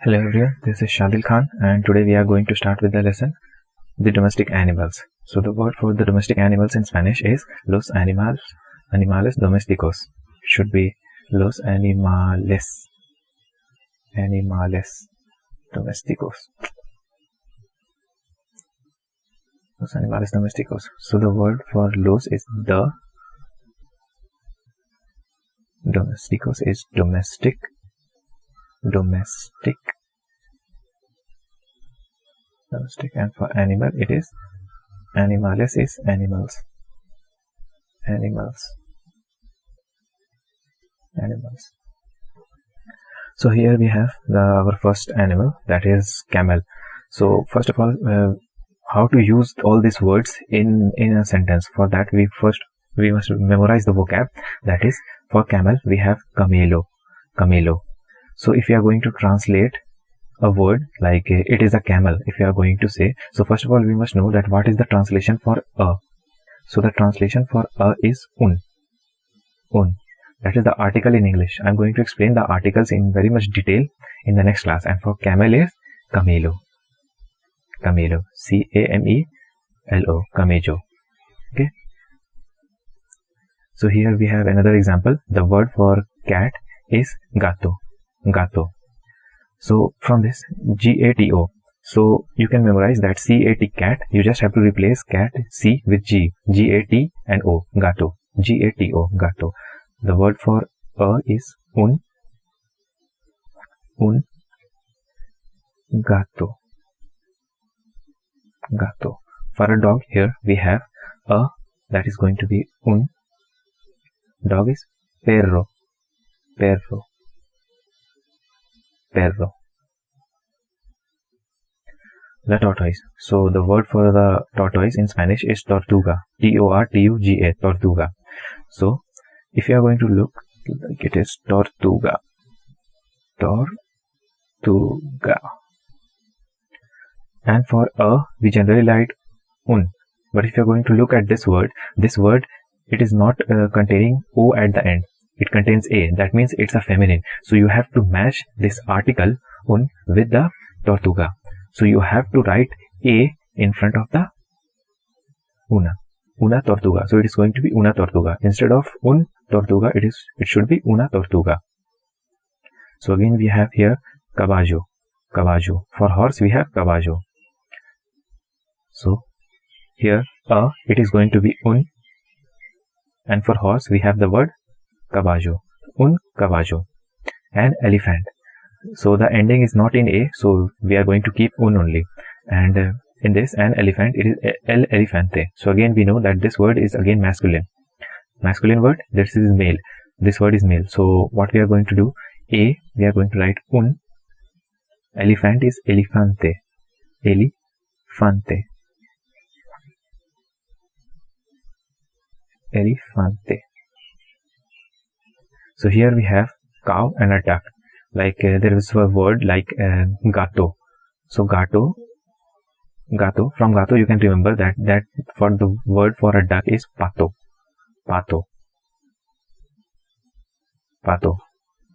Hello everyone, this is Shadil Khan and today we are going to start with the lesson, the domestic animals. So the word for the domestic animals in Spanish is los animales domésticos. Should be los animales domésticos. Los animales domésticos. So the word for los is the, domesticos is domestic, and for animal it is animales is animals. So here we have our first animal, that is camel. So first of all, how to use all these words in a sentence. For that we must memorize the vocab. That is, for camel we have camelo. So if you are going to translate a word like it is a camel, if you are going to say, so first of all we must know that what is the translation for a. So the translation for a is un. That is the article in English. I am going to explain the articles in very much detail in the next class. And for camel is camelo, C-A-M-E-L-O, camello. Okay. So here we have another example. The word for cat is gato. So from this, G-A-T-O. So you can memorize that C-A-T, cat. You just have to replace cat C with G. G-A-T and O, gato. G-A-T-O, gato. The word for a is un gato. For a dog, here we have a, that is going to be un. Dog is perro. The tortoise. So the word for the tortoise in Spanish is tortuga. T-O-R-T-U-G-A, tortuga. So if you are going to look, like it is tortuga. And for a, we generally write un. But if you are going to look at this word, it is not containing O at the end. It contains A. That means it's a feminine. So you have to match this article un with the tortuga. So you have to write A in front of the una tortuga. So it is going to be una tortuga. Instead of un tortuga, it should be una tortuga. So again we have here caballo. For horse we have caballo. So here it is going to be un, and for horse we have the word caballo, un caballo. And elephant. So the ending is not in A, so we are going to keep un only. And in this, an elephant, it is el elefante. So again we know that this word is again masculine. Masculine word, this is male. This word is male. So what we are going to do, A, we are going to write un. Elephant is elefante. So here we have cow and a duck. Like there is a word like gato. So gato, from gato you can remember that for the word for a duck is pato.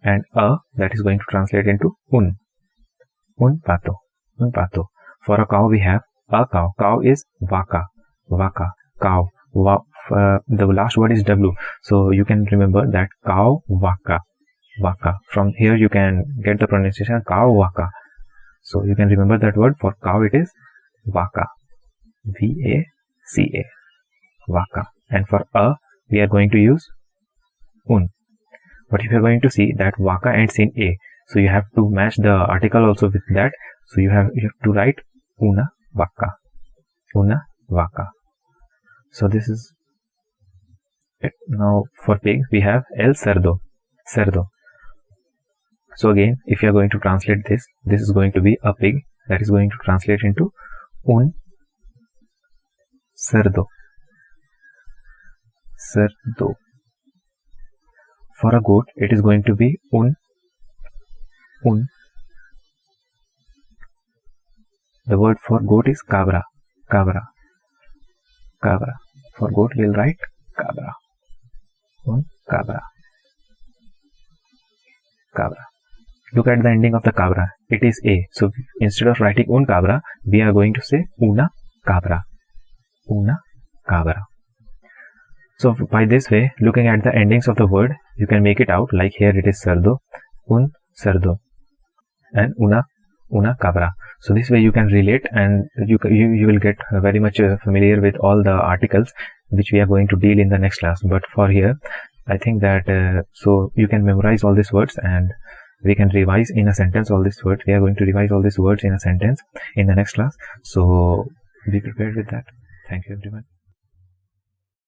And a, that is going to translate into un pato. For a cow we have a cow. Cow is vaca, cow. The last word is W. So you can remember that cow, vaca. From here you can get the pronunciation cow, vaca. So you can remember that word. For cow it is vaca, V-A-C-A, vaca. And for a, we are going to use un. But if you are going to see that vaca ends in A, so you have to match the article also with that. So you have to write una vaca. So this is it. Now for pig we have el cerdo. So again, if you are going to translate this is going to be a pig, that is going to translate into un cerdo. For a goat, it is going to be un. The word for goat is cabra. For goat we will write cabra. Un cabra. look at the ending of the cabra. It is a. So instead of writing un cabra, we are going to say una cabra. Una cabra. So by this way, looking at the endings of the word, you can make it out. Like here it is cerdo, un cerdo, and una cabra. So this way you can relate, and you will get very much familiar with all the articles which we are going to deal in the next class. But for here, I think that so you can memorize all these words, and we can revise in a sentence all these words. We are going to revise all these words in a sentence in the next class. So be prepared with that. Thank you everyone.